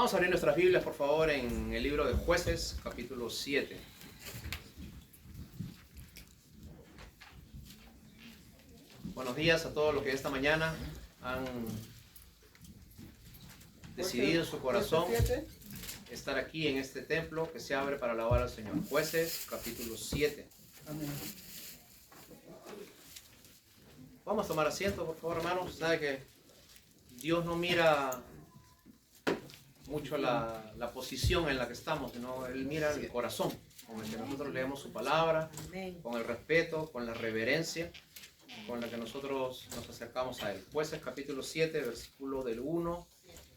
Vamos a abrir nuestras Biblias, por favor, en el libro de Jueces, capítulo 7. Buenos días a todos los que esta mañana han decidido en su corazón estar aquí en este templo que se abre para alabar al Señor. Jueces, capítulo 7. Amén. Vamos a tomar asiento, por favor, hermanos. Sabe que Dios no mira mucho la posición en la que estamos, sino Él mira el corazón con el que nosotros leemos su palabra, con el respeto, con la reverencia con la que nosotros nos acercamos a Él. Jueces capítulo 7, versículo del 1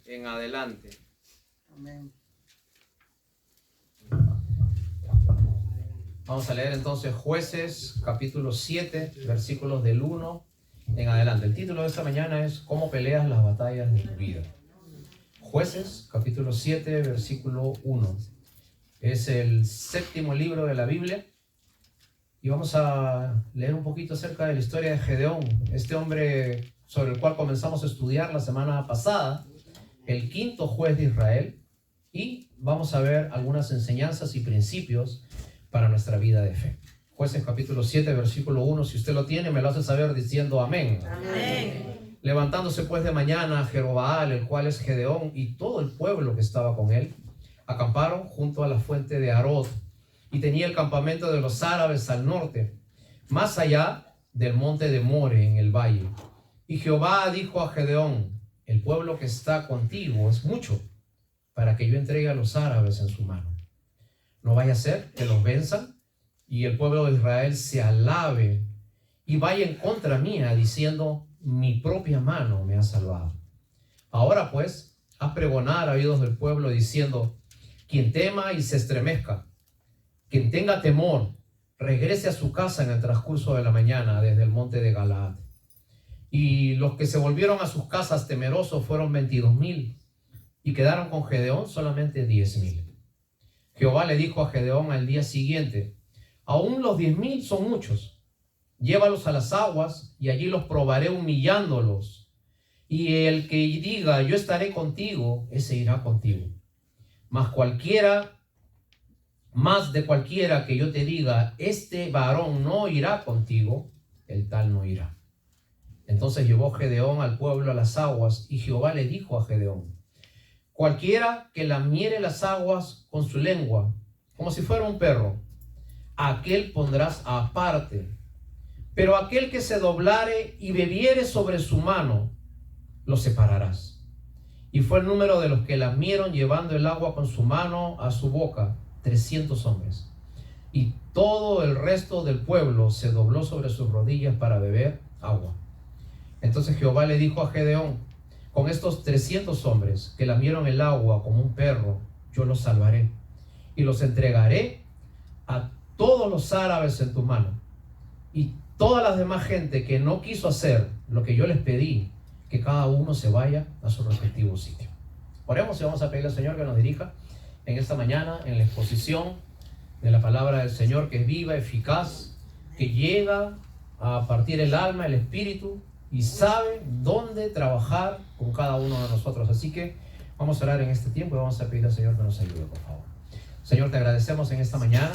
en adelante. Amén. Vamos a leer entonces Jueces capítulo 7, versículos del 1 en adelante. El título de esta mañana es ¿Cómo peleas las batallas de tu vida? Jueces capítulo 7, versículo 1. Es el séptimo libro de la Biblia. Y vamos a leer un poquito acerca de la historia de Gedeón, este hombre sobre el cual comenzamos a estudiar la semana pasada, el quinto juez de Israel, y vamos a ver algunas enseñanzas y principios para nuestra vida de fe. Jueces capítulo 7, versículo 1, si usted lo tiene, me lo hace saber diciendo amén. Amén. Levantándose pues de mañana Jerobaal, el cual es Gedeón, y todo el pueblo que estaba con él, acamparon junto a la fuente de Arod, y tenía el campamento de los árabes al norte, más allá del monte de More en el valle. Y Jehová dijo a Gedeón: el pueblo que está contigo es mucho, para que yo entregue a los árabes en su mano. No vaya a ser que los venzan, y el pueblo de Israel se alabe, y vaya en contra mía, diciendo: mi propia mano me ha salvado. Ahora pues, haz pregonar a oídos del pueblo, diciendo: quien tema y se estremezca, quien tenga temor, regrese a su casa en el transcurso de la mañana desde el monte de Galaad. Y los que se volvieron a sus casas temerosos fueron 22,000, y quedaron con Gedeón solamente 10,000. Jehová le dijo a Gedeón al día siguiente: aún los 10,000 son muchos. Llévalos a las aguas, y allí los probaré humillándolos. Y el que diga: yo estaré contigo, ese irá contigo. Más de cualquiera que yo te diga: este varón no irá contigo, el tal no irá. Entonces llevó Gedeón al pueblo a las aguas, y Jehová le dijo a Gedeón: cualquiera que lamiere las aguas con su lengua, como si fuera un perro, a aquel pondrás aparte. Pero aquel que se doblare y bebiere sobre su mano, lo separarás. Y fue el número de los que lamieron llevando el agua con su mano a su boca, 300 hombres. Y todo el resto del pueblo se dobló sobre sus rodillas para beber agua. Entonces Jehová le dijo a Gedeón: con estos 300 hombres que lamieron el agua como un perro, yo los salvaré, y los entregaré a todos los árabes en tu mano. Y todas las demás gente que no quiso hacer lo que yo les pedí, que cada uno se vaya a su respectivo sitio. Oremos y vamos a pedirle al Señor que nos dirija en esta mañana en la exposición de la palabra del Señor, que es viva, eficaz, que llega a partir el alma, el espíritu, y sabe dónde trabajar con cada uno de nosotros. Así que vamos a orar en este tiempo y vamos a pedir al Señor que nos ayude, por favor. Señor, te agradecemos en esta mañana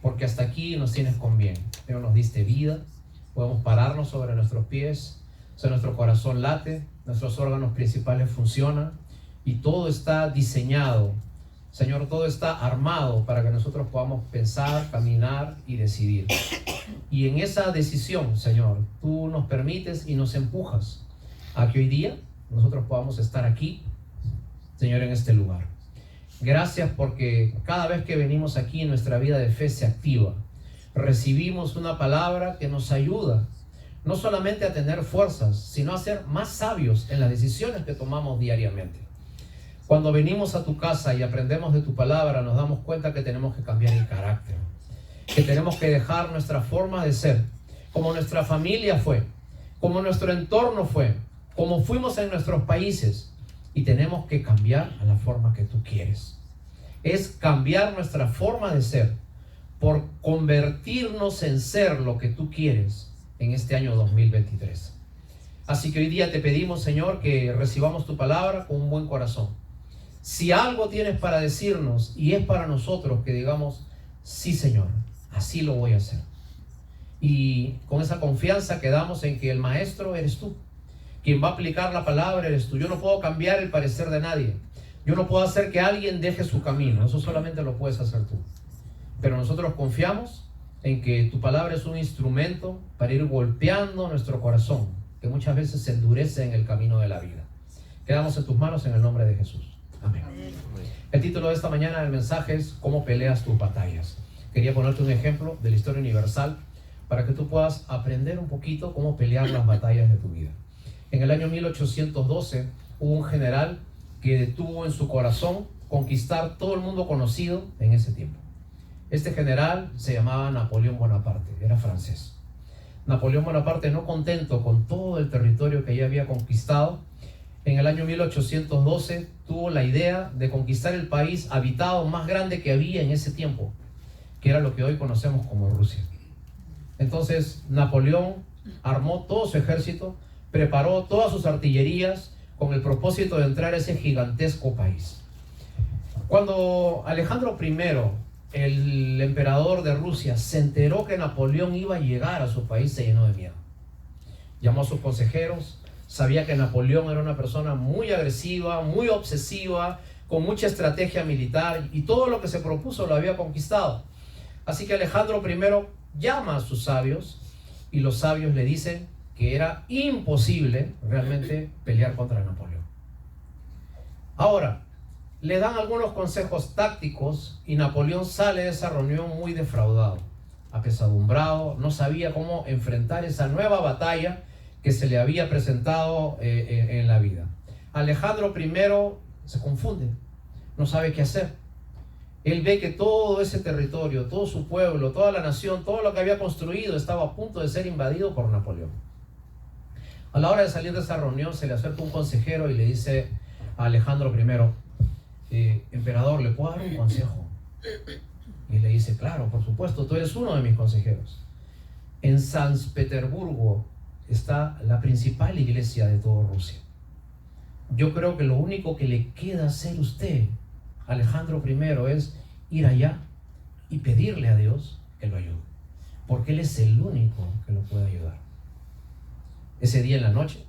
porque hasta aquí nos tienes con bien. Señor, nos diste vida, podemos pararnos sobre nuestros pies, nuestro corazón late, nuestros órganos principales funcionan y todo está diseñado. Señor, todo está armado para que nosotros podamos pensar, caminar y decidir. Y en esa decisión, Señor, tú nos permites y nos empujas a que hoy día nosotros podamos estar aquí, Señor, en este lugar. Gracias porque cada vez que venimos aquí nuestra vida de fe se activa. Recibimos una palabra que nos ayuda no solamente a tener fuerzas, sino a ser más sabios en las decisiones que tomamos diariamente. Cuando venimos a tu casa y aprendemos de tu palabra, nos damos cuenta que tenemos que cambiar el carácter, que tenemos que dejar nuestra forma de ser, como nuestra familia fue, como nuestro entorno fue, como fuimos en nuestros países, y tenemos que cambiar a la forma que tú quieres. Es cambiar nuestra forma de ser por convertirnos en ser lo que tú quieres en este año 2023. Así que hoy día te pedimos, Señor, que recibamos tu palabra con un buen corazón, Si algo tienes para decirnos y es para nosotros, que digamos, sí Señor, así lo voy a hacer. Y con esa confianza quedamos en que el maestro eres tú. Quien va a aplicar la palabra eres tú. Yo no puedo cambiar el parecer de nadie. Yo no puedo hacer que alguien deje su camino. Eso solamente lo puedes hacer tú. Pero nosotros confiamos en que tu palabra es un instrumento para ir golpeando nuestro corazón, que muchas veces se endurece en el camino de la vida. Quedamos en tus manos en el nombre de Jesús. Amén. El título de esta mañana del mensaje es ¿Cómo peleas tus batallas? Quería ponerte un ejemplo de la historia universal para que tú puedas aprender un poquito cómo pelear las batallas de tu vida. En el año 1812 hubo un general que tuvo en su corazón conquistar todo el mundo conocido en ese tiempo. Este general se llamaba Napoleón Bonaparte, era francés. Napoleón Bonaparte, no contento con todo el territorio que ya había conquistado, en el año 1812 tuvo la idea de conquistar el país habitado más grande que había en ese tiempo, que era lo que hoy conocemos como Rusia. Entonces Napoleón armó todo su ejército, preparó todas sus artillerías con el propósito de entrar a ese gigantesco país. Cuando Alejandro I, el emperador de Rusia, se enteró que Napoleón iba a llegar a su país, se llenó de miedo. Llamó a sus consejeros, sabía que Napoleón era una persona muy agresiva, muy obsesiva, con mucha estrategia militar, y todo lo que se propuso lo había conquistado. Así que Alejandro I llama a sus sabios, y los sabios le dicen que era imposible realmente pelear contra Napoleón. Ahora, le dan algunos consejos tácticos y Napoleón sale de esa reunión muy defraudado, apesadumbrado, no sabía cómo enfrentar esa nueva batalla que se le había presentado en la vida. Alejandro I se confunde, no sabe qué hacer. Él ve que todo ese territorio, todo su pueblo, toda la nación, todo lo que había construido estaba a punto de ser invadido por Napoleón. A la hora de salir de esa reunión se le acerca un consejero y le dice a Alejandro I, emperador, ¿le puedo dar un consejo? Y le dice, claro, por supuesto, tú eres uno de mis consejeros. En San Petersburgo está la principal iglesia de toda Rusia. Yo creo que lo único que le queda hacer usted, Alejandro I, es ir allá y pedirle a Dios que lo ayude, porque Él es el único que lo puede ayudar. Ese día en la noche,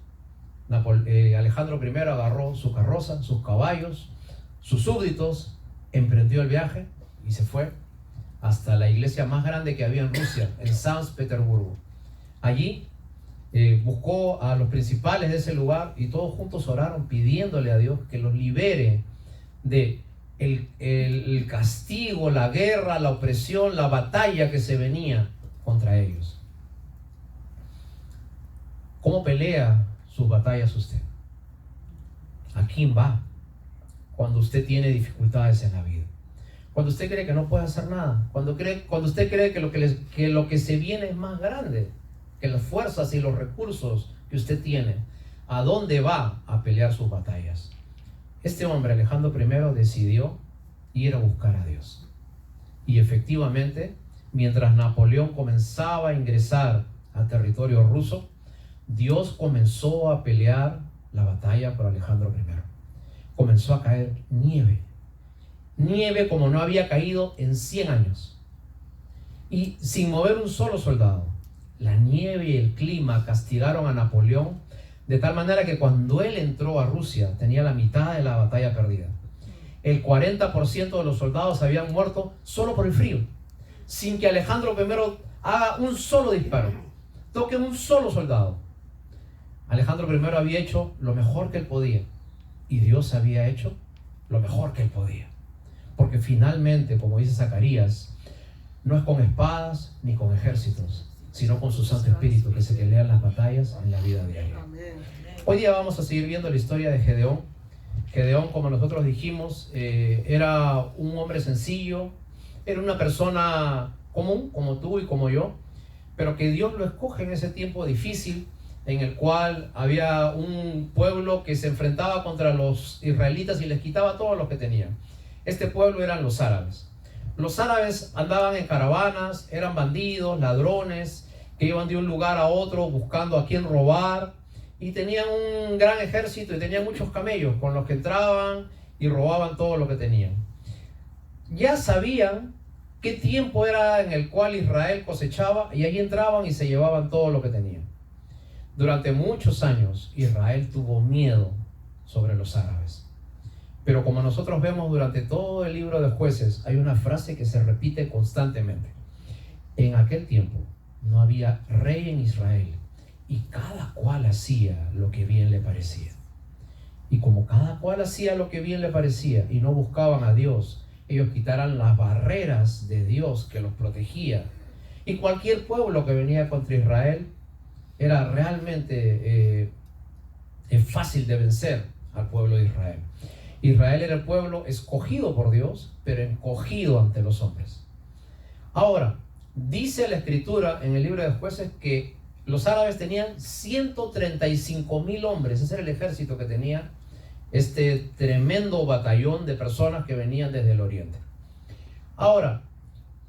Alejandro I agarró su carroza, sus caballos, sus súbditos, emprendió el viaje y se fue hasta la iglesia más grande que había en Rusia, en San Petersburgo. Allí buscó a los principales de ese lugar y todos juntos oraron pidiéndole a Dios que los libere de el castigo, la guerra, la opresión, la batalla que se venía contra ellos. ¿Cómo pelea sus batallas usted? ¿A quién va cuando usted tiene dificultades en la vida? Cuando usted cree que no puede hacer nada, cuando usted cree que lo que se viene es más grande que las fuerzas y los recursos que usted tiene, ¿a dónde va a pelear sus batallas? Este hombre, Alejandro I, decidió ir a buscar a Dios. Y efectivamente, mientras Napoleón comenzaba a ingresar al territorio ruso, Dios comenzó a pelear la batalla por Alejandro I. Comenzó a caer nieve. Nieve como no había caído en 100 años. Y sin mover un solo soldado. La nieve y el clima castigaron a Napoleón de tal manera que cuando él entró a Rusia tenía la mitad de la batalla perdida. El 40% de los soldados habían muerto solo por el frío, sin que Alejandro I haga un solo disparo, toque un solo soldado. Alejandro I había hecho lo mejor que él podía y Dios había hecho lo mejor que él podía, porque finalmente, como dice Zacarías, no es con espadas ni con ejércitos, sino con su Santo Espíritu que se pelean las batallas en la vida diaria. Hoy día vamos a seguir viendo la historia de Gedeón. Gedeón, como nosotros dijimos, era un hombre sencillo, era una persona común, como tú y como yo, pero que Dios lo escoge en ese tiempo difícil, en el cual había un pueblo que se enfrentaba contra los israelitas y les quitaba todo lo que tenían. Este pueblo eran los árabes. Los árabes andaban en caravanas, eran bandidos, ladrones, que iban de un lugar a otro buscando a quién robar, y tenían un gran ejército y tenían muchos camellos con los que entraban y robaban todo lo que tenían. Ya sabían qué tiempo era en el cual Israel cosechaba y ahí entraban y se llevaban todo lo que tenían. Durante muchos años Israel tuvo miedo sobre los árabes. Pero como nosotros vemos durante todo el libro de Jueces, hay una frase que se repite constantemente. En aquel tiempo no había rey en Israel y cada cual hacía lo que bien le parecía. Y como cada cual hacía lo que bien le parecía y no buscaban a Dios, ellos quitaran las barreras de Dios que los protegía. Y cualquier pueblo que venía contra Israel era realmente fácil de vencer al pueblo de Israel. Israel era el pueblo escogido por Dios, pero encogido ante los hombres. Ahora, dice la Escritura en el libro de Jueces que los árabes tenían 135,000 hombres. Ese era el ejército que tenía este tremendo batallón de personas que venían desde el oriente. Ahora,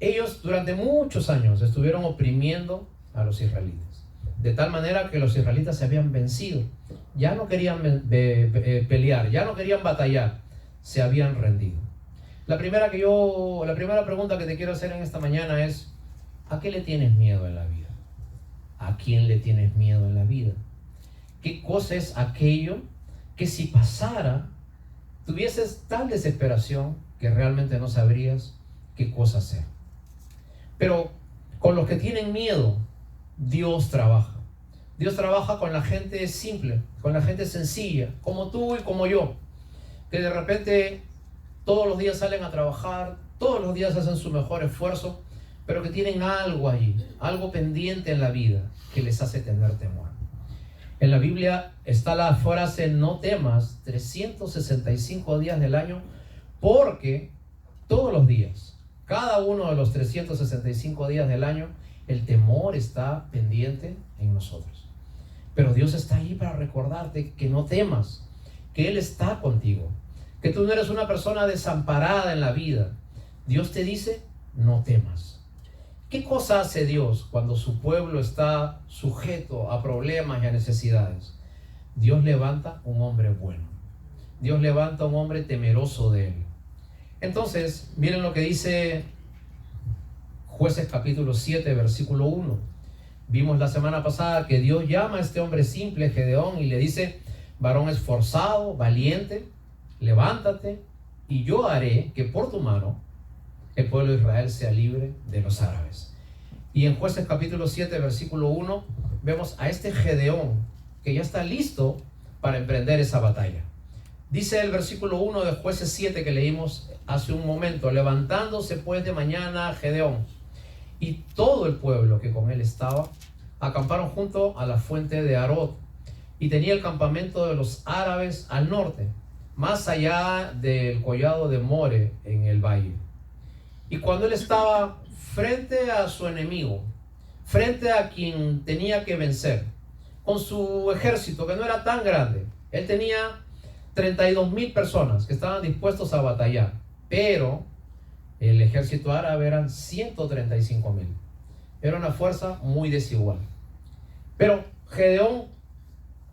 ellos durante muchos años estuvieron oprimiendo a los israelitas, de tal manera que los israelitas se habían vencido. Ya no querían pelear, ya no querían batallar, se habían rendido. La primera pregunta que te quiero hacer en esta mañana es: ¿a qué le tienes miedo en la vida? ¿A quién le tienes miedo en la vida? ¿Qué cosa es aquello que si pasara tuvieses tal desesperación que realmente no sabrías qué cosa hacer? Pero con los que tienen miedo, Dios trabaja. Dios trabaja con la gente simple, con la gente sencilla, como tú y como yo, que de repente todos los días salen a trabajar, todos los días hacen su mejor esfuerzo, pero que tienen algo ahí, algo pendiente en la vida que les hace tener temor. En la Biblia está la frase: no temas 365 días del año, porque todos los días, cada uno de los 365 días del año, el temor está pendiente en nosotros. Pero Dios está ahí para recordarte que no temas, que Él está contigo, que tú no eres una persona desamparada en la vida. Dios te dice: no temas. ¿Qué cosa hace Dios cuando su pueblo está sujeto a problemas y a necesidades? Dios levanta un hombre bueno. Dios levanta un hombre temeroso de Él. Entonces, miren lo que dice Jueces capítulo 7, versículo 1. Vimos la semana pasada que Dios llama a este hombre simple, Gedeón, y le dice: varón esforzado, valiente, levántate, y yo haré que por tu mano el pueblo de Israel sea libre de los árabes. Y en Jueces capítulo 7, versículo 1, vemos a este Gedeón que ya está listo para emprender esa batalla. Dice el versículo 1 de Jueces 7 que leímos hace un momento: levantándose pues de mañana Gedeón y todo el pueblo que con él estaba, acamparon junto a la fuente de Arod, y tenía el campamento de los árabes al norte, más allá del collado de More en el valle. Y cuando él estaba frente a su enemigo, frente a quien tenía que vencer, con su ejército que no era tan grande, él tenía 32,000 personas que estaban dispuestos a batallar, pero el ejército árabe eran 135,000. Era una fuerza muy desigual. Pero Gedeón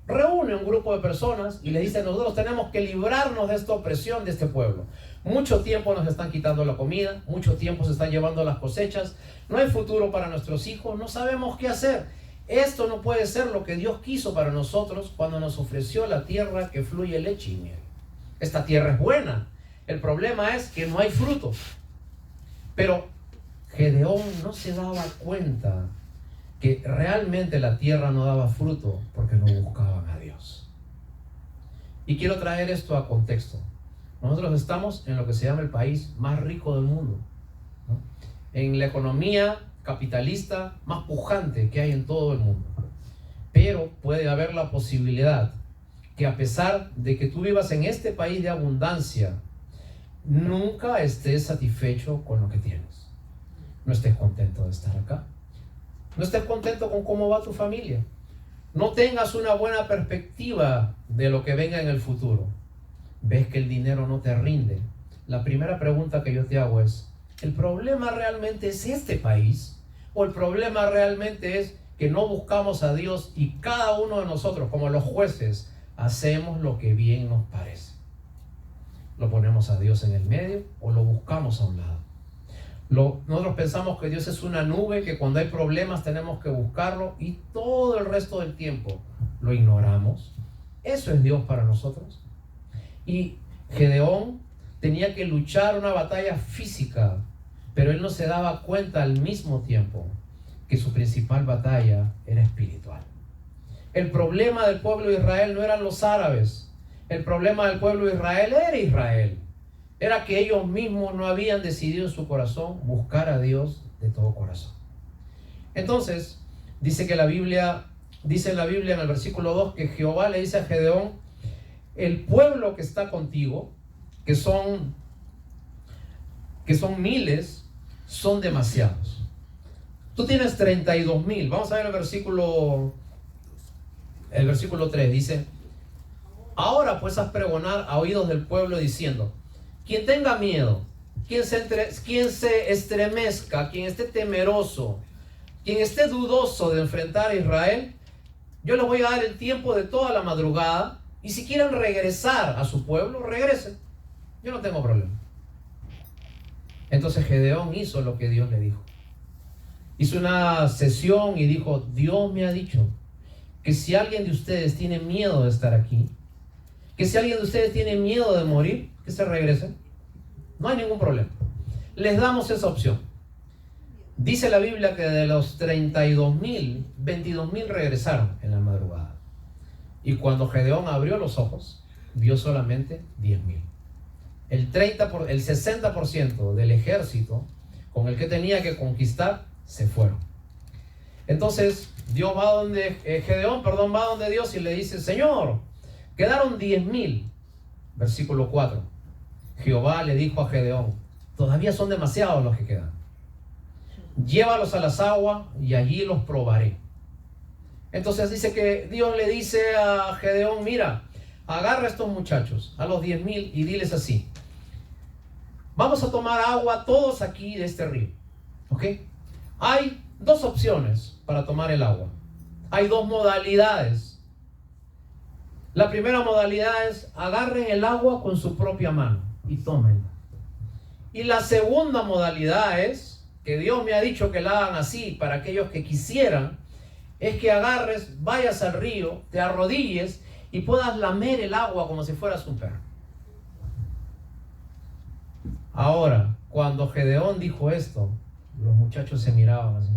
reúne un grupo de personas y le dice: nosotros tenemos que librarnos de esta opresión de este pueblo. Mucho tiempo nos están quitando la comida, mucho tiempo se están llevando las cosechas, no hay futuro para nuestros hijos, no sabemos qué hacer. Esto no puede ser lo que Dios quiso para nosotros cuando nos ofreció la tierra que fluye leche y miel. Esta tierra es buena, el problema es que no hay fruto. Pero Gedeón no se daba cuenta que realmente la tierra no daba fruto porque no buscaban a Dios. Y quiero traer esto a contexto. Nosotros estamos en lo que se llama el país más rico del mundo, ¿no? En la economía capitalista más pujante que hay en todo el mundo. Pero puede haber la posibilidad que, a pesar de que tú vivas en este país de abundancia, nunca estés satisfecho con lo que tienes. No estés contento de estar acá. No estés contento con cómo va tu familia. No tengas una buena perspectiva de lo que venga en el futuro. Ves que el dinero no te rinde. La primera pregunta que yo te hago es: ¿el problema realmente es este país? ¿O el problema realmente es que no buscamos a Dios y cada uno de nosotros, como los jueces, hacemos lo que bien nos parece? lo ponemos a Dios en el medio o lo buscamos a un lado. Nosotros pensamos que Dios es una nube, que cuando hay problemas tenemos que buscarlo y todo el resto del tiempo lo ignoramos. ¿Eso es Dios para nosotros? Y Gedeón tenía que luchar una batalla física, pero él no se daba cuenta al mismo tiempo que su principal batalla era espiritual. El problema del pueblo de Israel no eran los árabes. El problema del pueblo de Israel era Israel. Era que ellos mismos no habían decidido en su corazón buscar a Dios de todo corazón. Entonces, dice en la Biblia en el versículo 2 que Jehová le dice a Gedeón: el pueblo que está contigo, que son miles, son demasiados. Tú tienes 32,000. Vamos a ver el versículo 3. Dice: ahora pues haz pregonar a oídos del pueblo diciendo: quien tenga miedo, quien se estremezca, quien esté temeroso, quien esté dudoso de enfrentar a Israel, yo les voy a dar el tiempo de toda la madrugada, y si quieren regresar a su pueblo, regresen. Yo no tengo problema. Entonces Gedeón hizo lo que Dios le dijo. Hizo una sesión y dijo: Dios me ha dicho que si alguien de ustedes tiene miedo de estar aquí, que si alguien de ustedes tiene miedo de morir, que se regresen. No hay ningún problema. Les damos esa opción. Dice la Biblia que de los 32,000, 22,000 regresaron en la madrugada. Y cuando Gedeón abrió los ojos, vio solamente 10,000. El 60% del ejército con el que tenía que conquistar se fueron. Entonces Gedeón va donde Dios y le dice: Señor, quedaron 10,000. Versículo 4. Jehová le dijo a Gedeón: todavía son demasiados los que quedan. Llévalos a las aguas y allí los probaré. Entonces dice que Dios le dice a Gedeón: mira, agarra a estos muchachos, a los 10,000, y diles así: vamos a tomar agua todos aquí de este río. ¿Ok? Hay dos opciones para tomar el agua. Hay dos modalidades. La primera modalidad es: agarren el agua con su propia mano y tómenla. Y la segunda modalidad es, que Dios me ha dicho que la hagan así para aquellos que quisieran, es que agarres, vayas al río, te arrodilles y puedas lamer el agua como si fueras un perro. Ahora, cuando Gedeón dijo esto, los muchachos se miraban así.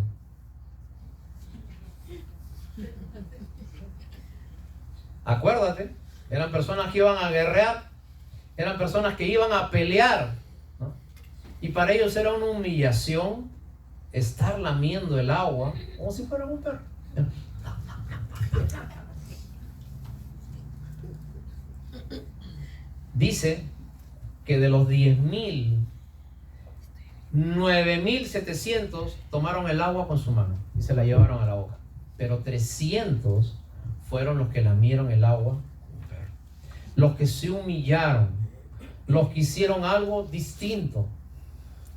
Acuérdate, eran personas que iban a guerrear, eran personas que iban a pelear, ¿no? Y para ellos era una humillación estar lamiendo el agua como si fuera un perro. Dice que de los 10,000, 9,700 tomaron el agua con su mano y se la llevaron a la boca. Pero 300 fueron los que lamieron el agua, los que se humillaron, los que hicieron algo distinto,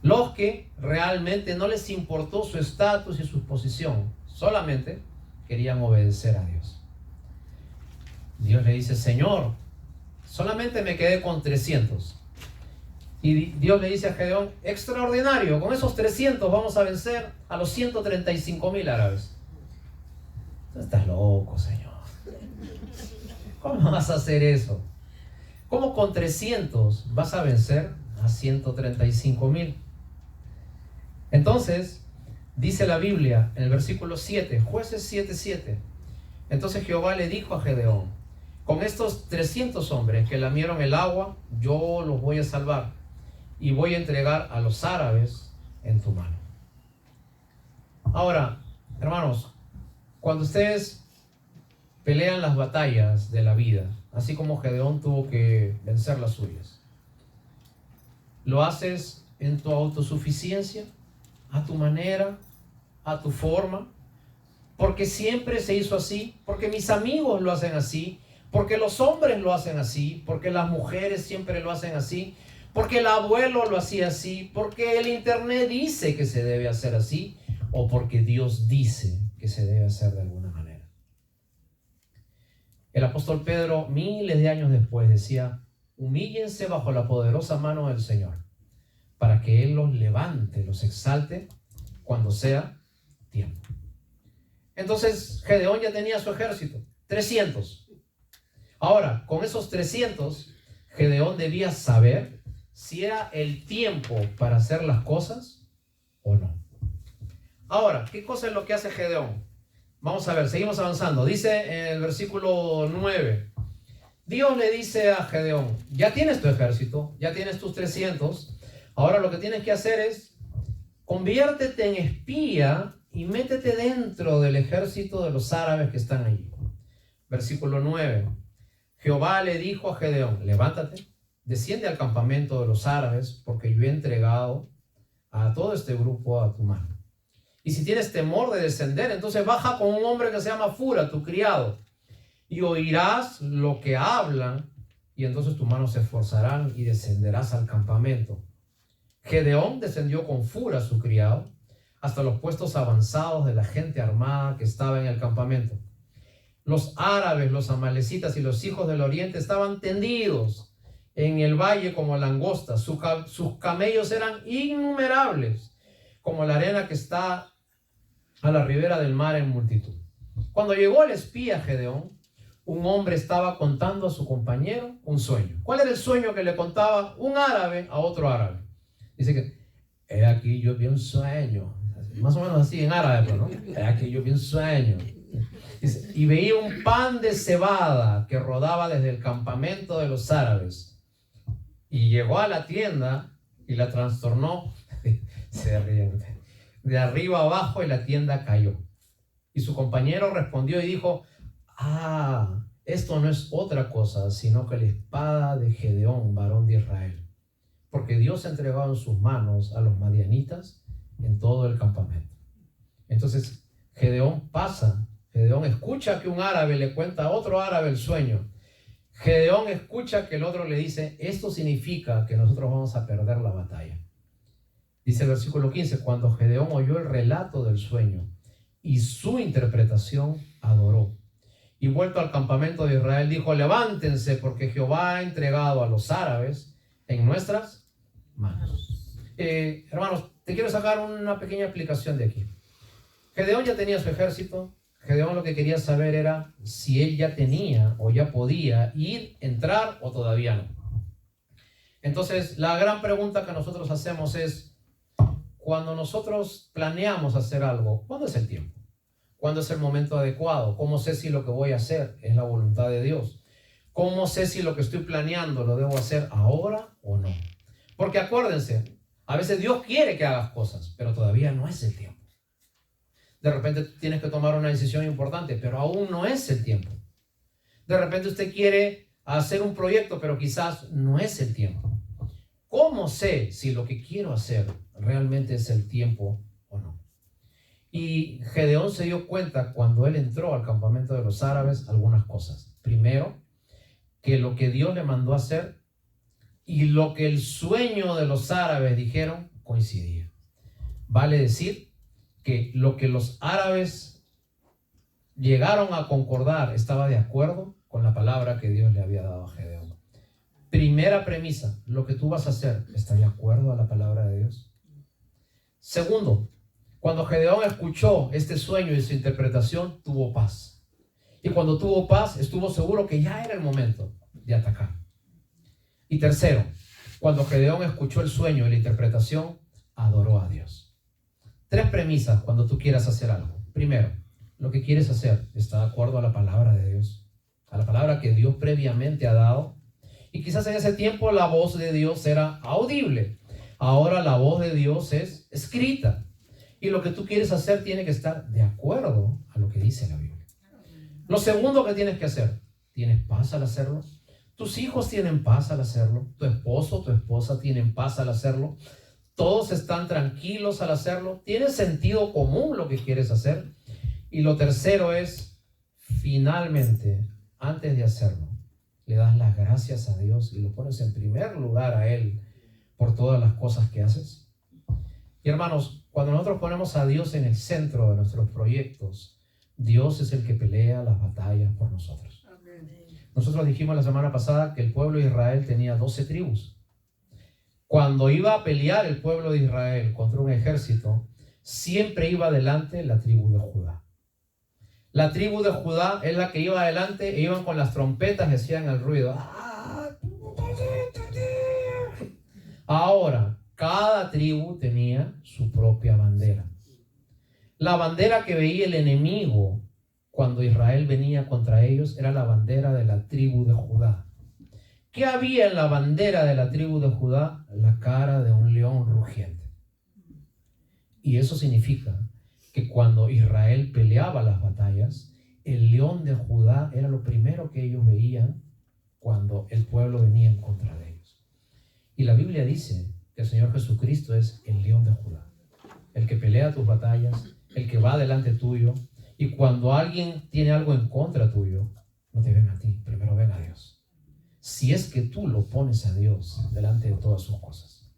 los que realmente no les importó su estatus y su posición, solamente querían obedecer a Dios. Dios le dice: Señor, solamente me quedé con 300. Y Dios le dice a Gedeón: extraordinario, con esos 300 vamos a vencer a los 135,000 árabes. Estás loco, Señor. ¿Cómo vas a hacer eso? ¿Cómo con 300 vas a vencer a 135,000? Entonces, dice la Biblia en el versículo 7, Jueces 7:7. Entonces Jehová le dijo a Gedeón: con estos 300 hombres que lamieron el agua, yo los voy a salvar y voy a entregar a los árabes en tu mano. Ahora, hermanos, cuando ustedes pelean las batallas de la vida, así como Gedeón tuvo que vencer las suyas, ¿lo haces en tu autosuficiencia, a tu manera, a tu forma? Porque siempre se hizo así, porque mis amigos lo hacen así, porque los hombres lo hacen así, porque las mujeres siempre lo hacen así, porque el abuelo lo hacía así, porque el internet dice que se debe hacer así, o porque Dios dice que se debe hacer de alguna manera. El apóstol Pedro, miles de años después, decía: humíllense bajo la poderosa mano del Señor, para que Él los levante, los exalte cuando sea tiempo. Entonces Gedeón ya tenía su ejército, 300. Ahora, con esos 300, Gedeón debía saber si era el tiempo para hacer las cosas o no. Ahora, ¿qué cosa es lo que hace Gedeón? Vamos a ver, seguimos avanzando. Dice en el versículo 9, Dios le dice a Gedeón, ya tienes tu ejército, ya tienes tus 300, ahora lo que tienes que hacer es conviértete en espía y métete dentro del ejército de los árabes que están allí. Versículo 9, Jehová le dijo a Gedeón, levántate, desciende al campamento de los árabes, porque yo he entregado a todo este grupo a tu mano. Y si tienes temor de descender, entonces baja con un hombre que se llama Fura, tu criado, y oirás lo que hablan, y entonces tus manos se esforzarán y descenderás al campamento. Gedeón descendió con Fura, su criado, hasta los puestos avanzados de la gente armada que estaba en el campamento. Los árabes, los amalecitas y los hijos del oriente estaban tendidos en el valle como langostas. Sus camellos eran innumerables, como la arena que está a la ribera del mar en multitud. Cuando llegó el espía Gedeón, un hombre estaba contando a su compañero un sueño. ¿Cuál era el sueño que le contaba un árabe a otro árabe? Dice que, he aquí yo vi un sueño, más o menos así en árabe, ¿no? He aquí yo vi un sueño. Dice, y veía un pan de cebada que rodaba desde el campamento de los árabes. Y llegó a la tienda y la trastornó. Se ríen. De arriba abajo y la tienda cayó. Y su compañero respondió y dijo, esto no es otra cosa, sino que la espada de Gedeón, varón de Israel. Porque Dios ha entregado en sus manos a los madianitas en todo el campamento. Entonces Gedeón escucha que un árabe le cuenta a otro árabe el sueño. Gedeón escucha que el otro le dice, esto significa que nosotros vamos a perder la batalla. Dice el versículo 15, cuando Gedeón oyó el relato del sueño y su interpretación, adoró. Y vuelto al campamento de Israel, dijo, levántense, porque Jehová ha entregado a los árabes en nuestras manos. Hermanos, te quiero sacar una pequeña explicación de aquí. Gedeón ya tenía su ejército. Gedeón lo que quería saber era si él ya tenía o ya podía ir, entrar o todavía no. Entonces, la gran pregunta que nosotros hacemos es, cuando nosotros planeamos hacer algo, ¿cuándo es el tiempo? ¿Cuándo es el momento adecuado? ¿Cómo sé si lo que voy a hacer es la voluntad de Dios? ¿Cómo sé si lo que estoy planeando lo debo hacer ahora o no? Porque acuérdense, a veces Dios quiere que hagas cosas, pero todavía no es el tiempo. De repente tienes que tomar una decisión importante, pero aún no es el tiempo. De repente usted quiere hacer un proyecto, pero quizás no es el tiempo. ¿Cómo sé si lo que quiero hacer realmente es el tiempo o no? Y Gedeón se dio cuenta cuando él entró al campamento de los árabes algunas cosas. Primero, que lo que Dios le mandó a hacer y lo que el sueño de los árabes dijeron coincidía. Vale decir que lo que los árabes llegaron a concordar estaba de acuerdo con la palabra que Dios le había dado a Gedeón. Primera premisa, lo que tú vas a hacer, ¿está de acuerdo a la palabra de Dios? Segundo, cuando Gedeón escuchó este sueño y su interpretación, tuvo paz. Y cuando tuvo paz, estuvo seguro que ya era el momento de atacar. Y tercero, cuando Gedeón escuchó el sueño y la interpretación, adoró a Dios. Tres premisas cuando tú quieras hacer algo. Primero, lo que quieres hacer está de acuerdo a la palabra de Dios, a la palabra que Dios previamente ha dado. Y quizás en ese tiempo la voz de Dios era audible. Ahora la voz de Dios es escrita. Y lo que tú quieres hacer tiene que estar de acuerdo a lo que dice la Biblia. Lo segundo que tienes que hacer, ¿tienes paz al hacerlo? Tus hijos tienen paz al hacerlo. Tu esposo, tu esposa tienen paz al hacerlo. Todos están tranquilos al hacerlo. ¿Tiene sentido común lo que quieres hacer? Y lo tercero es, finalmente, antes de hacerlo, le das las gracias a Dios y lo pones en primer lugar a Él por todas las cosas que haces. Y hermanos, cuando nosotros ponemos a Dios en el centro de nuestros proyectos, Dios es el que pelea las batallas por nosotros. Nosotros dijimos la semana pasada que el pueblo de Israel tenía 12 tribus. Cuando iba a pelear el pueblo de Israel contra un ejército, siempre iba adelante la tribu de Judá. La tribu de Judá es la que iba adelante, e iban con las trompetas y hacían el ruido. Ahora, cada tribu tenía su propia bandera. La bandera que veía el enemigo cuando Israel venía contra ellos era la bandera de la tribu de Judá. ¿Qué había en la bandera de la tribu de Judá? La cara de un león rugiente. Y eso significa que cuando Israel peleaba las batallas, el león de Judá era lo primero que ellos veían cuando el pueblo venía en contra de ellos. Y la Biblia dice que el Señor Jesucristo es el león de Judá, el que pelea tus batallas, el que va delante tuyo. Y cuando alguien tiene algo en contra tuyo, no te ven a ti, primero ven a Dios. Si es que tú lo pones a Dios delante de todas sus cosas.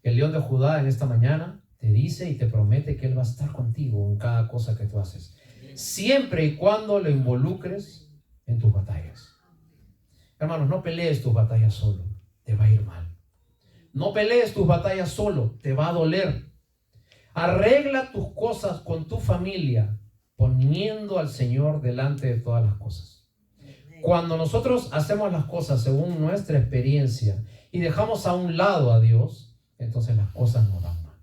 El león de Judá en esta mañana te dice y te promete que Él va a estar contigo en cada cosa que tú haces, siempre y cuando lo involucres en tus batallas. Hermanos, no pelees tus batallas solo, te va a ir mal. No pelees tus batallas solo, te va a doler. Arregla tus cosas con tu familia, poniendo al Señor delante de todas las cosas. Cuando nosotros hacemos las cosas según nuestra experiencia y dejamos a un lado a Dios, entonces las cosas nos van mal.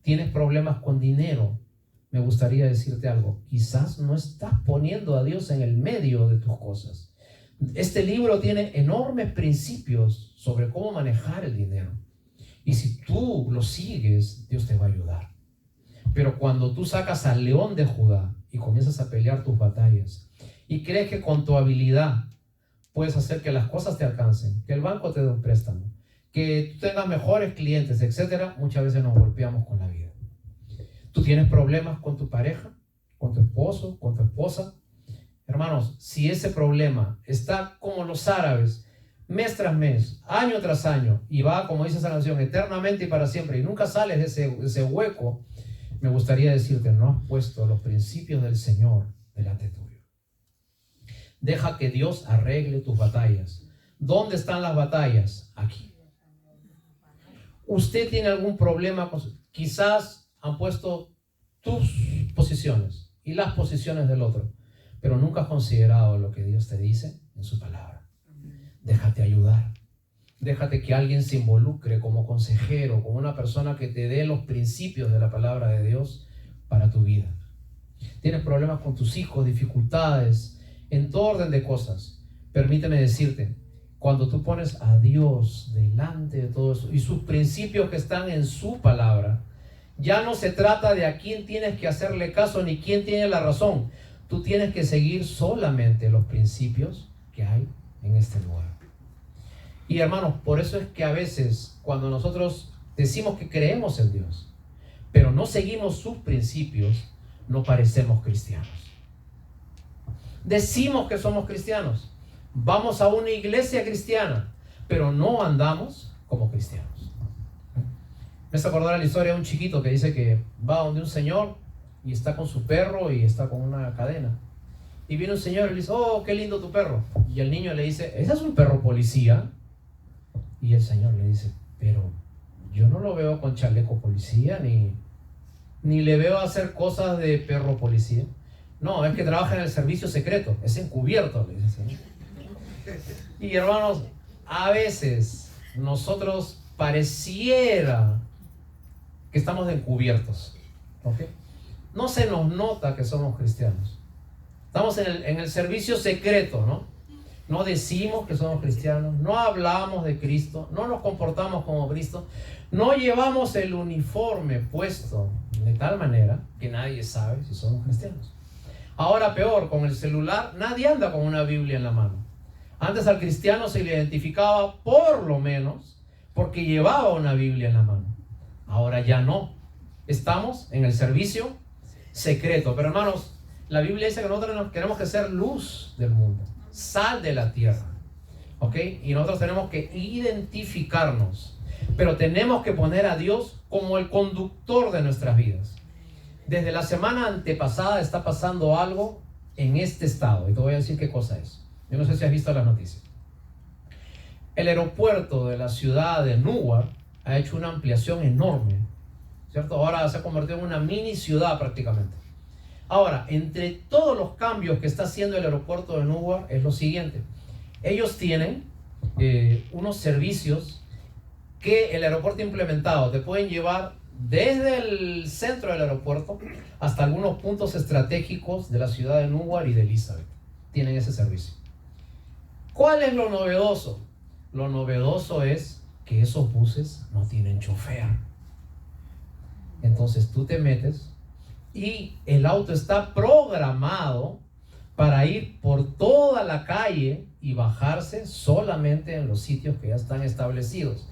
Tienes problemas con dinero, me gustaría decirte algo. Quizás no estás poniendo a Dios en el medio de tus cosas. Este libro tiene enormes principios sobre cómo manejar el dinero. Y si tú lo sigues, Dios te va a ayudar. Pero cuando tú sacas al león de Judá y comienzas a pelear tus batallas y crees que con tu habilidad puedes hacer que las cosas te alcancen, que el banco te dé un préstamo, que tú tengas mejores clientes, etcétera, muchas veces nos golpeamos con la vida. Tú tienes problemas con tu pareja, con tu esposo, con tu esposa. Hermanos, si ese problema está como los árabes, mes tras mes, año tras año, y va, como dice esa canción, eternamente y para siempre, y nunca sales de ese hueco, me gustaría decirte, no has puesto los principios del Señor delante tuyo. Deja que Dios arregle tus batallas. ¿Dónde están las batallas? Aquí. Usted tiene algún problema, quizás han puesto tus posiciones y las posiciones del otro, pero nunca has considerado lo que Dios te dice en su palabra. Déjate ayudar. Déjate que alguien se involucre como consejero, como una persona que te dé los principios de la palabra de Dios para tu vida. Tienes problemas con tus hijos, dificultades, en todo orden de cosas. Permíteme decirte, cuando tú pones a Dios delante de todo eso y sus principios que están en su palabra, ya no se trata de a quién tienes que hacerle caso ni quién tiene la razón. Tú tienes que seguir solamente los principios que hay en este lugar. Y hermanos, por eso es que a veces cuando nosotros decimos que creemos en Dios, pero no seguimos sus principios, no parecemos cristianos. Decimos que somos cristianos, vamos a una iglesia cristiana, pero no andamos como cristianos. Me hace acordar la historia de un chiquito que dice que va donde un señor y está con su perro y está con una cadena. Y viene un señor y le dice, oh, qué lindo tu perro. Y el niño le dice, ¿ese es un perro policía? Y el señor le dice, pero yo no lo veo con chaleco policía, ni le veo hacer cosas de perro policía. No, es que trabaja en el servicio secreto, es encubierto, le dice el señor. Y hermanos, a veces nosotros pareciera que estamos encubiertos, ¿ok? No se nos nota que somos cristianos. Estamos en el servicio secreto, ¿no? No decimos que somos cristianos, no hablamos de Cristo, no nos comportamos como Cristo, no llevamos el uniforme puesto de tal manera que nadie sabe si somos cristianos. Ahora peor, con el celular, nadie anda con una Biblia en la mano. Antes al cristiano se le identificaba por lo menos porque llevaba una Biblia en la mano. Ahora ya no. Estamos en el servicio secreto. Pero hermanos, la Biblia dice que nosotros tenemos que ser luz del mundo, sal de la tierra, ¿ok? Y nosotros tenemos que identificarnos, pero tenemos que poner a Dios como el conductor de nuestras vidas. Desde la semana antepasada está pasando algo en este estado, y te voy a decir qué cosa es. Yo no sé si has visto las noticias. El aeropuerto de la ciudad de Newark ha hecho una ampliación enorme, ¿cierto? Ahora se ha convertido en una mini ciudad prácticamente. Ahora, entre todos los cambios que está haciendo el aeropuerto de Newark es lo siguiente. Ellos tienen unos servicios que el aeropuerto ha implementado. Te pueden llevar desde el centro del aeropuerto hasta algunos puntos estratégicos de la ciudad de Newark y de Elizabeth. Tienen ese servicio. ¿Cuál es lo novedoso? Lo novedoso es que esos buses no tienen chofer. Entonces tú te metes y el auto está programado para ir por toda la calle y bajarse solamente en los sitios que ya están establecidos.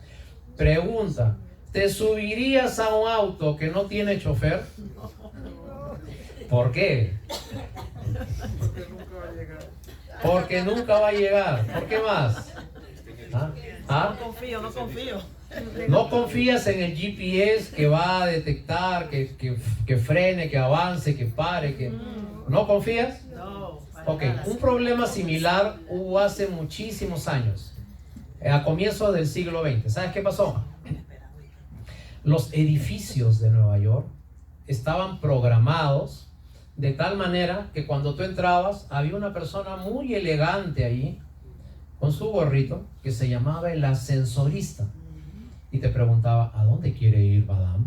Pregunta, ¿te subirías a un auto que no tiene chofer? ¿Por qué? Porque nunca va a llegar. ¿Por qué más? No confío. No confías en el GPS que va a detectar, que frene, que avance, que pare, que... ¿No confías? No. Ok, un problema similar hubo hace muchísimos años, a comienzos del siglo XX. ¿Sabes qué pasó? Los edificios de Nueva York estaban programados de tal manera que cuando tú entrabas había una persona muy elegante ahí con su gorrito que se llamaba el ascensorista y te preguntaba: ¿a dónde quiere ir, madame?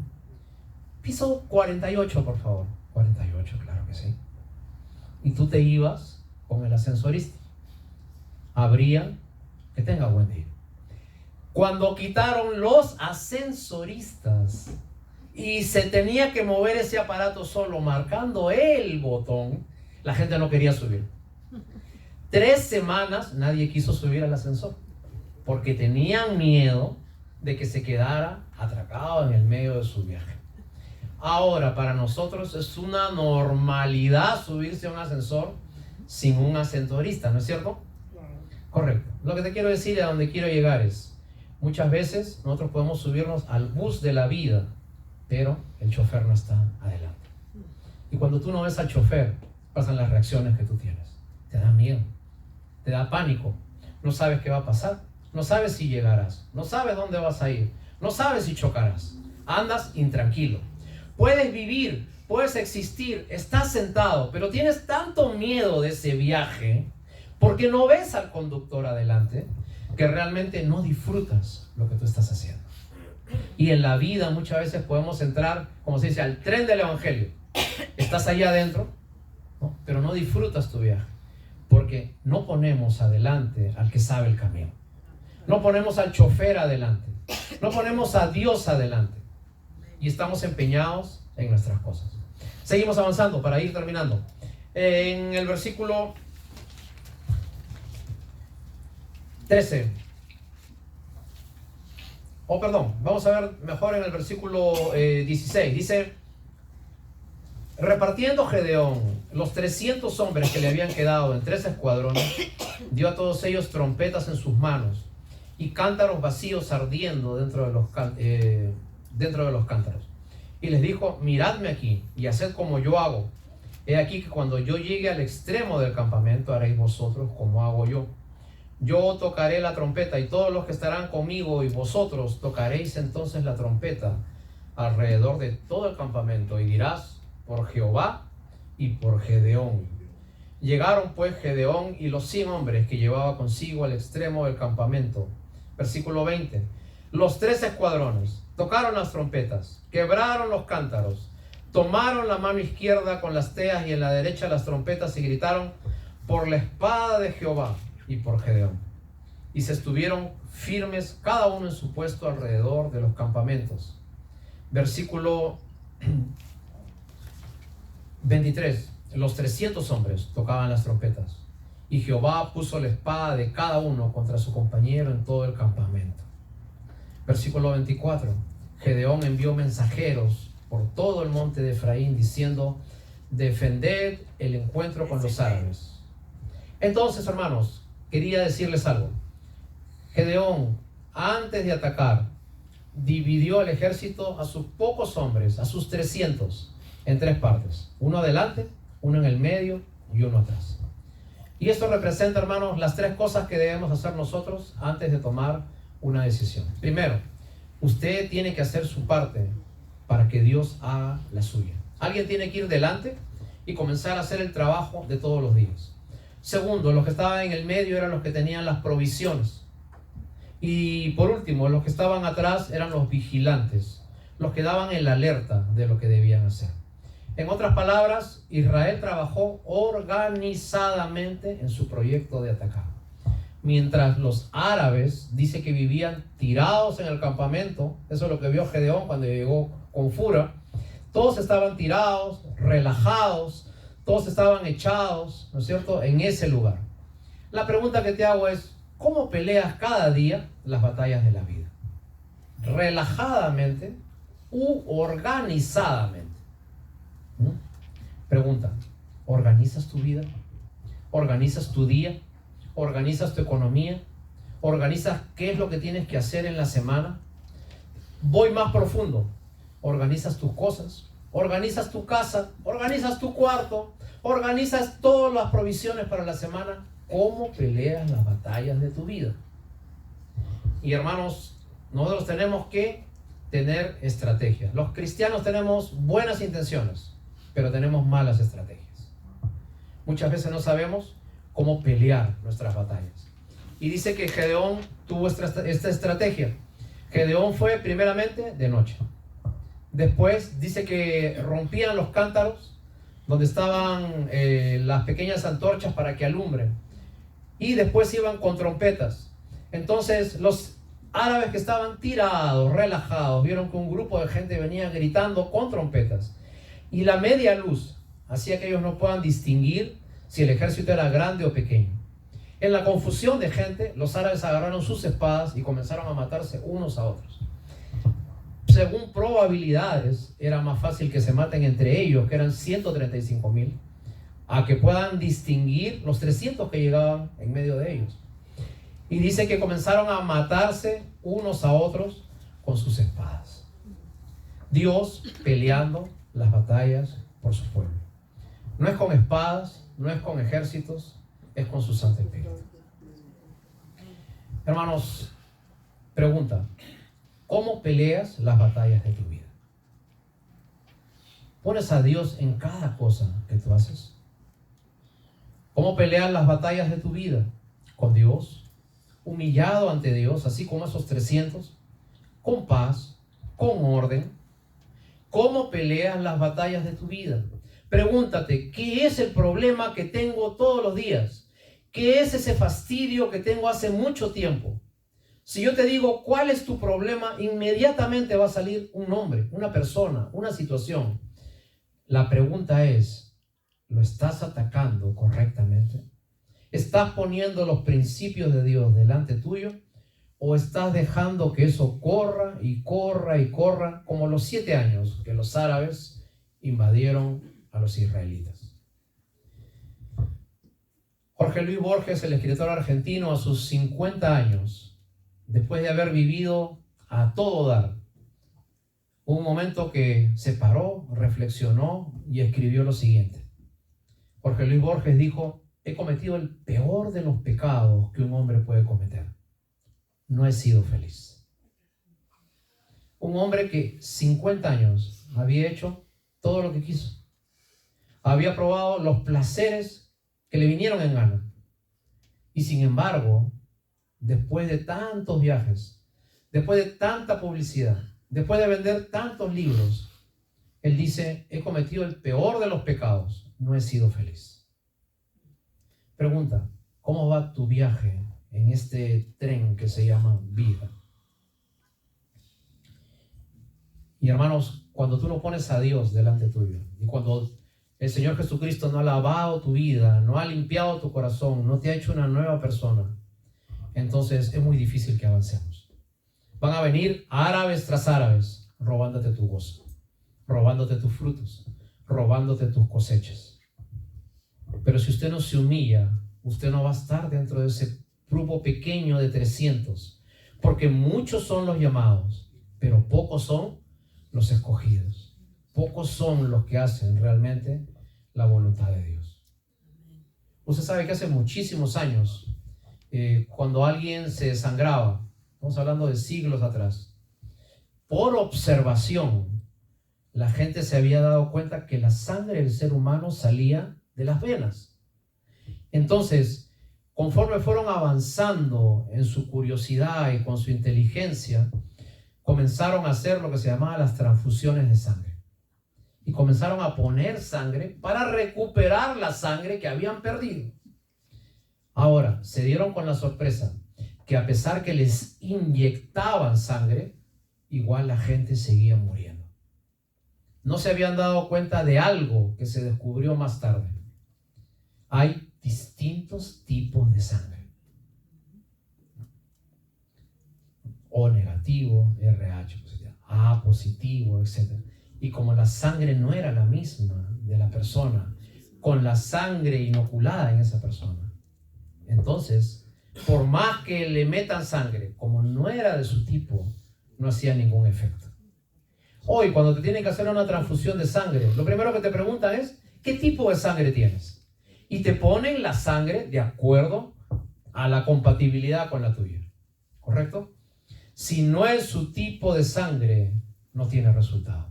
Piso 48, por favor. 48, claro que sí. Y tú te ibas con el ascensorista. Abría, que tenga buen día. Cuando quitaron los ascensoristas y se tenía que mover ese aparato solo marcando el botón, la gente no quería subir. 3 semanas nadie quiso subir al ascensor porque tenían miedo de que se quedara atracado en el medio de su viaje. Ahora para nosotros es una normalidad subirse a un ascensor sin un ascensorista, ¿no es cierto? Correcto. Lo que te quiero decir y a donde quiero llegar es: muchas veces nosotros podemos subirnos al bus de la vida, pero el chofer no está adelante. Y cuando tú no ves al chofer, pasan las reacciones que tú tienes. Te da miedo, te da pánico, no sabes qué va a pasar, no sabes si llegarás, no sabes dónde vas a ir, no sabes si chocarás, andas intranquilo. Puedes vivir, puedes existir, estás sentado, pero tienes tanto miedo de ese viaje porque no ves al conductor adelante que realmente no disfrutas lo que tú estás haciendo. Y en la vida muchas veces podemos entrar, como se dice, al tren del evangelio. Estás allá adentro, ¿no? Pero no disfrutas tu viaje porque no ponemos adelante al que sabe el camino. No ponemos al chofer adelante. No ponemos a Dios adelante. Y estamos empeñados en nuestras cosas. Seguimos avanzando para ir terminando. En el versículo 13. Vamos a ver mejor en el versículo 16. Dice: repartiendo Gedeón los 300 hombres que le habían quedado en 3 escuadrones, dio a todos ellos trompetas en sus manos y cántaros vacíos ardiendo dentro de los cántaros. Y les dijo: miradme aquí y haced como yo hago. He aquí que cuando yo llegue al extremo del campamento, haréis vosotros como hago yo. Yo tocaré la trompeta y todos los que estarán conmigo y vosotros tocaréis entonces la trompeta alrededor de todo el campamento y dirás: por Jehová y por Gedeón. Llegaron pues Gedeón y los 100 hombres que llevaba consigo al extremo del campamento. Versículo 20. Los 3 escuadrones tocaron las trompetas, quebraron los cántaros, tomaron la mano izquierda con las teas y en la derecha las trompetas y gritaron: por la espada de Jehová y por Gedeón. Y se estuvieron firmes cada uno en su puesto alrededor de los campamentos. Versículo 23. Los 300 hombres tocaban las trompetas y Jehová puso la espada de cada uno contra su compañero en todo el campamento. Versículo 24. Gedeón envió mensajeros por todo el monte de Efraín diciendo: defended el encuentro con los árabes. Entonces, hermanos, quería decirles algo. Gedeón, antes de atacar, dividió el ejército a sus pocos hombres, a sus 300, en 3 partes. Uno adelante, uno en el medio y uno atrás. Y esto representa, hermanos, las 3 cosas que debemos hacer nosotros antes de tomar una decisión. Primero, usted tiene que hacer su parte para que Dios haga la suya. Alguien tiene que ir delante y comenzar a hacer el trabajo de todos los días. Segundo, los que estaban en el medio eran los que tenían las provisiones. Y por último, los que estaban atrás eran los vigilantes, los que daban el alerta de lo que debían hacer. En otras palabras, Israel trabajó organizadamente en su proyecto de atacar. Mientras los árabes, dice que vivían tirados en el campamento, eso es lo que vio Gedeón cuando llegó con Fura, todos estaban tirados, relajados, todos estaban echados, ¿no es cierto?, en ese lugar. La pregunta que te hago es, ¿cómo peleas cada día las batallas de la vida? ¿Relajadamente u organizadamente? Pregunta, ¿organizas tu vida? ¿Organizas tu día? ¿Organizas tu economía? ¿Organizas qué es lo que tienes que hacer en la semana? Voy más profundo. ¿Organizas tus cosas? ¿Organizas tu casa? ¿Organizas tu cuarto? ¿Organizas todas las provisiones para la semana? ¿Cómo peleas las batallas de tu vida? Y hermanos, nosotros tenemos que tener estrategias. Los cristianos tenemos buenas intenciones, pero tenemos malas estrategias. Muchas veces no sabemos cómo pelear nuestras batallas. Y dice que Gedeón tuvo esta estrategia. Gedeón fue primeramente de noche. Después dice que rompían los cántaros donde estaban las pequeñas antorchas para que alumbren. Y después iban con trompetas. Entonces los árabes que estaban tirados, relajados, vieron que un grupo de gente venía gritando con trompetas. Y la media luz hacía que ellos no puedan distinguir si el ejército era grande o pequeño. En la confusión de gente, los árabes agarraron sus espadas y comenzaron a matarse unos a otros. Según probabilidades, era más fácil que se maten entre ellos, que eran 135,000, a que puedan distinguir los 300 que llegaban en medio de ellos. Y dice que comenzaron a matarse unos a otros con sus espadas. Dios peleando las batallas por su pueblo. No es con espadas, no es con ejércitos, es con su Santo Espíritu. Hermanos, pregunta, ¿cómo peleas las batallas de tu vida? ¿Pones a Dios en cada cosa que tú haces? ¿Cómo peleas las batallas de tu vida? Con Dios, humillado ante Dios, así como esos 300, con paz, con orden. ¿Cómo peleas las batallas de tu vida? Pregúntate, ¿qué es el problema que tengo todos los días? ¿Qué es ese fastidio que tengo hace mucho tiempo? Si yo te digo, ¿cuál es tu problema? Inmediatamente va a salir un nombre, una persona, una situación. La pregunta es, ¿lo estás atacando correctamente? ¿Estás poniendo los principios de Dios delante tuyo? ¿O estás dejando que eso corra y corra y corra como los 7 años que los árabes invadieron a los israelitas? Jorge Luis Borges, el escritor argentino, a sus 50 años, después de haber vivido a todo dar, hubo un momento que se paró, reflexionó y escribió lo siguiente. Jorge Luis Borges dijo, he cometido el peor de los pecados que un hombre puede cometer. No he sido feliz. Un hombre que 50 años había hecho todo lo que quiso. Había probado los placeres que le vinieron en gana. Y sin embargo, después de tantos viajes, después de tanta publicidad, después de vender tantos libros, él dice, he cometido el peor de los pecados, no he sido feliz. Pregunta, ¿cómo va tu viaje en este tren que se llama vida? Y hermanos, cuando tú no pones a Dios delante tuyo, y cuando el Señor Jesucristo no ha lavado tu vida, no ha limpiado tu corazón, no te ha hecho una nueva persona, entonces es muy difícil que avancemos. Van a venir árabes tras árabes, robándote tu gozo, robándote tus frutos, robándote tus cosechas. Pero si usted no se humilla, usted no va a estar dentro de ese grupo pequeño de 300, porque muchos son los llamados, pero pocos son los escogidos. Pocos son los que hacen realmente la voluntad de Dios. Usted sabe que hace muchísimos años, cuando alguien se desangraba, estamos hablando de siglos atrás, por observación, la gente se había dado cuenta que la sangre del ser humano salía de las venas. Entonces, conforme fueron avanzando en su curiosidad y con su inteligencia, comenzaron a hacer lo que se llamaba las transfusiones de sangre. Y comenzaron a poner sangre para recuperar la sangre que habían perdido. Ahora, se dieron con la sorpresa que a pesar que les inyectaban sangre, igual la gente seguía muriendo. No se habían dado cuenta de algo que se descubrió más tarde. Hay distintos tipos de sangre. O negativo, RH positivo, A positivo, etc. Y como la sangre no era la misma de la persona, con la sangre inoculada en esa persona, entonces, por más que le metan sangre, como no era de su tipo, no hacía ningún efecto. Hoy, cuando te tienen que hacer una transfusión de sangre, lo primero que te preguntan es, ¿qué tipo de sangre tienes? Y te ponen la sangre de acuerdo a la compatibilidad con la tuya. ¿Correcto? Si no es su tipo de sangre, no tiene resultado.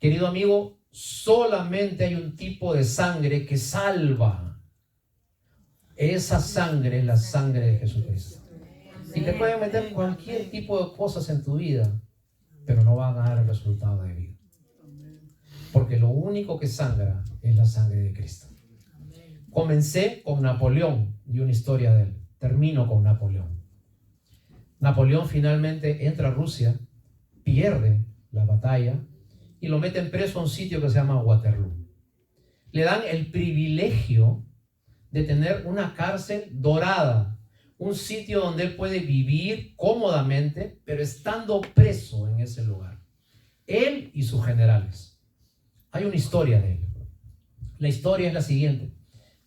Querido amigo, solamente hay un tipo de sangre que salva. Esa sangre es la sangre de Jesucristo. Y te pueden meter cualquier tipo de cosas en tu vida, pero no van a dar el resultado de vida. Porque lo único que sangra es la sangre de Cristo. Comencé con Napoleón y una historia de él. Termino con Napoleón. Napoleón finalmente entra a Rusia, pierde la batalla y lo meten preso a un sitio que se llama Waterloo. Le dan el privilegio de tener una cárcel dorada, un sitio donde él puede vivir cómodamente, pero estando preso en ese lugar. Él y sus generales. Hay una historia de él. La historia es la siguiente.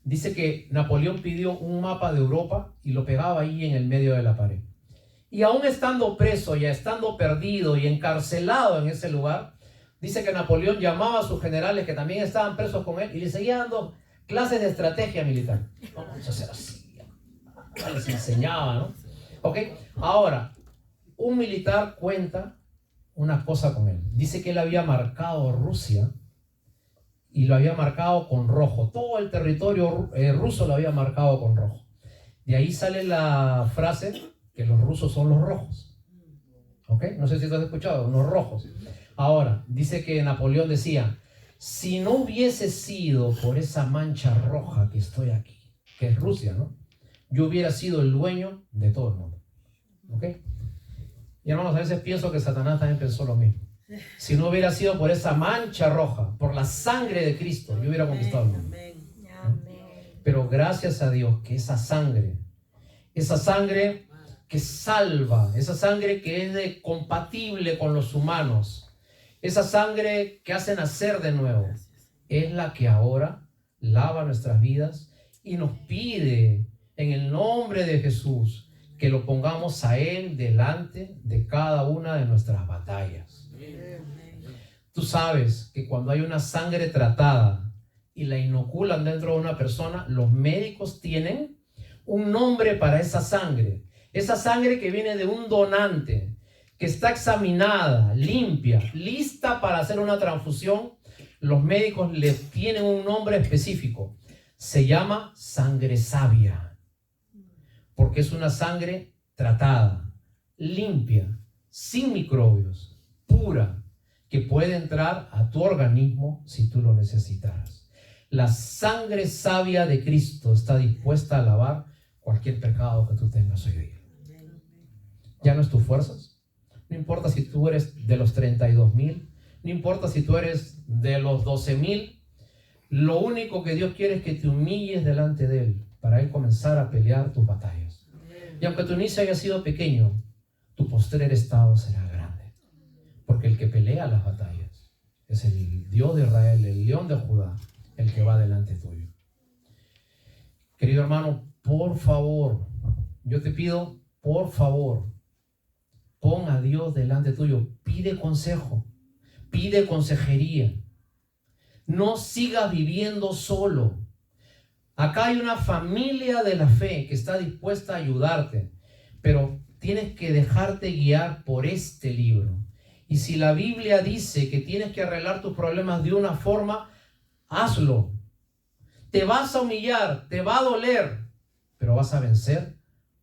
Dice que Napoleón pidió un mapa de Europa y lo pegaba ahí en el medio de la pared. Y aún estando preso, ya estando perdido y encarcelado en ese lugar, dice que Napoleón llamaba a sus generales que también estaban presos con él y les seguía dando clases de estrategia militar. Vamos a hacer así. Les enseñaba, ¿no? ¿Ok? Ahora, un militar cuenta una cosa con él. Dice que él había marcado Rusia y lo había marcado con rojo. Todo el territorio ruso lo había marcado con rojo. De ahí sale la frase que los rusos son los rojos. ¿Ok? No sé si tú has escuchado, los rojos. Ahora, dice que Napoleón decía, si no hubiese sido por esa mancha roja que estoy aquí, que es Rusia, ¿no? Yo hubiera sido el dueño de todo el mundo. ¿Ok? Y hermanos, a veces pienso que Satanás también pensó lo mismo. Si no hubiera sido por esa mancha roja, por la sangre de Cristo, yo hubiera conquistado el mundo. Pero gracias a Dios que esa sangre que salva, esa sangre que es compatible con los humanos, esa sangre que hace nacer de nuevo, es la que ahora lava nuestras vidas y nos pide en el nombre de Jesús que lo pongamos a Él delante de cada una de nuestras batallas. Tú sabes que cuando hay una sangre tratada y la inoculan dentro de una persona, los médicos tienen un nombre para esa sangre que viene de un donante, que está examinada, limpia, lista para hacer una transfusión. Los médicos le tienen un nombre específico. Se llama sangre sabia, porque es una sangre tratada, limpia, sin microbios, pura, que puede entrar a tu organismo si tú lo necesitaras. La sangre sabia de Cristo está dispuesta a lavar cualquier pecado que tú tengas hoy día. Ya no es tus fuerzas. No importa si tú eres de los 32,000, no importa si tú eres de los 12,000. Lo único que Dios quiere es que te humilles delante de Él para Él comenzar a pelear tus batallas. Y aunque tu inicio haya sido pequeño, tu postrer estado será grande. Porque el que pelea las batallas es el Dios de Israel, el León de Judá, el que va delante tuyo. Querido hermano, por favor, yo te pido, por favor, pon a Dios delante tuyo. Pide consejo, pide consejería. No sigas viviendo solo. Acá hay una familia de la fe que está dispuesta a ayudarte, pero tienes que dejarte guiar por este libro. Y si la Biblia dice que tienes que arreglar tus problemas de una forma, hazlo. Te vas a humillar, te va a doler, pero vas a vencer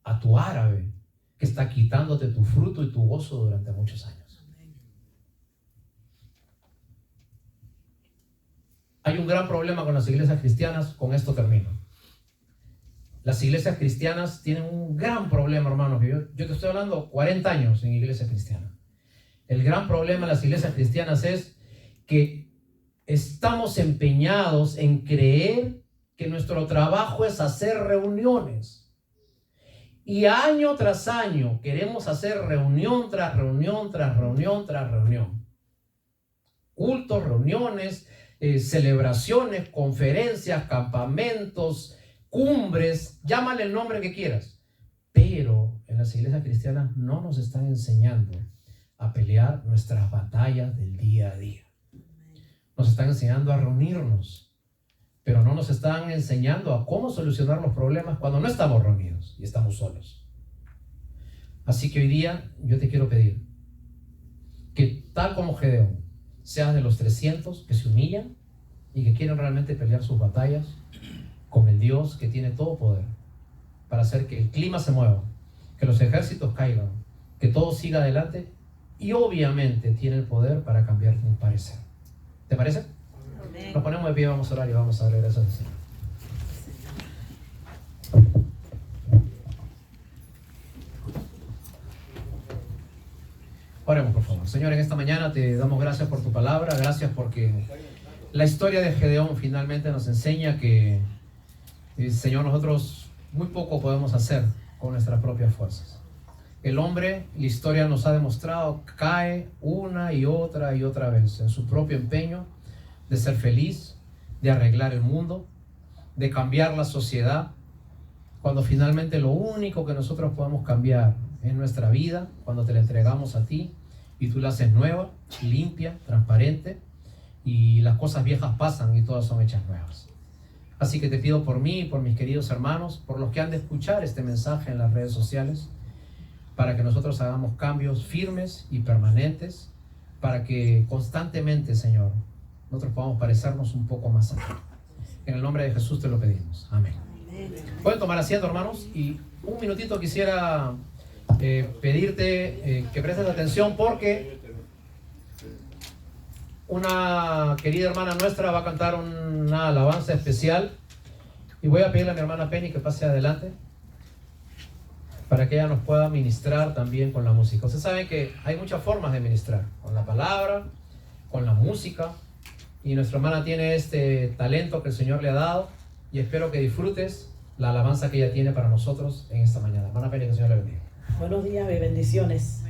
a tu árabe que está quitándote tu fruto y tu gozo durante muchos años. Hay un gran problema con las iglesias cristianas, con esto termino. Las iglesias cristianas tienen un gran problema, hermanos. Yo te estoy hablando 40 años en iglesia cristiana. El gran problema en las iglesias cristianas es que estamos empeñados en creer que nuestro trabajo es hacer reuniones. Y año tras año queremos hacer reunión tras reunión, tras reunión, tras reunión. Cultos, reuniones, celebraciones, conferencias, campamentos, cumbres, llámale el nombre que quieras. Pero en las iglesias cristianas no nos están enseñando a pelear nuestras batallas del día a día. Nos están enseñando a reunirnos, pero no nos están enseñando a cómo solucionar los problemas cuando no estamos reunidos y estamos solos. Así que hoy día yo te quiero pedir que, tal como Gedeón, seas de los 300 que se humillan y que quieren realmente pelear sus batallas con el Dios que tiene todo poder para hacer que el clima se mueva, que los ejércitos caigan, que todo siga adelante, y obviamente tiene el poder para cambiar tu parecer. ¿Te parece? Amén. Nos ponemos de pie, vamos a orar y vamos a darle gracias al Señor. Oremos, por favor. Señor, en esta mañana te damos gracias por tu palabra. Gracias porque la historia de Gedeón finalmente nos enseña que, Señor, nosotros muy poco podemos hacer con nuestras propias fuerzas. El hombre, la historia nos ha demostrado, cae una y otra vez en su propio empeño de ser feliz, de arreglar el mundo, de cambiar la sociedad, cuando finalmente lo único que nosotros podemos cambiar es nuestra vida, cuando te la entregamos a ti y tú la haces nueva, limpia, transparente, y las cosas viejas pasan y todas son hechas nuevas. Así que te pido por mí y por mis queridos hermanos, por los que han de escuchar este mensaje en las redes sociales, para que nosotros hagamos cambios firmes y permanentes, para que constantemente, Señor, nosotros podamos parecernos un poco más a ti. En el nombre de Jesús te lo pedimos. Amén. Pueden tomar asiento, hermanos, y un minutito quisiera pedirte que prestes atención, porque una querida hermana nuestra va a cantar una alabanza especial, y voy a pedirle a mi hermana Penny que pase adelante para que ella nos pueda ministrar también con la música. Ustedes saben que hay muchas formas de ministrar, con la palabra, con la música, y nuestra hermana tiene este talento que el Señor le ha dado, y espero que disfrutes la alabanza que ella tiene para nosotros en esta mañana. Hermana Penny, que el Señor le bendiga. Buenos días y bendiciones.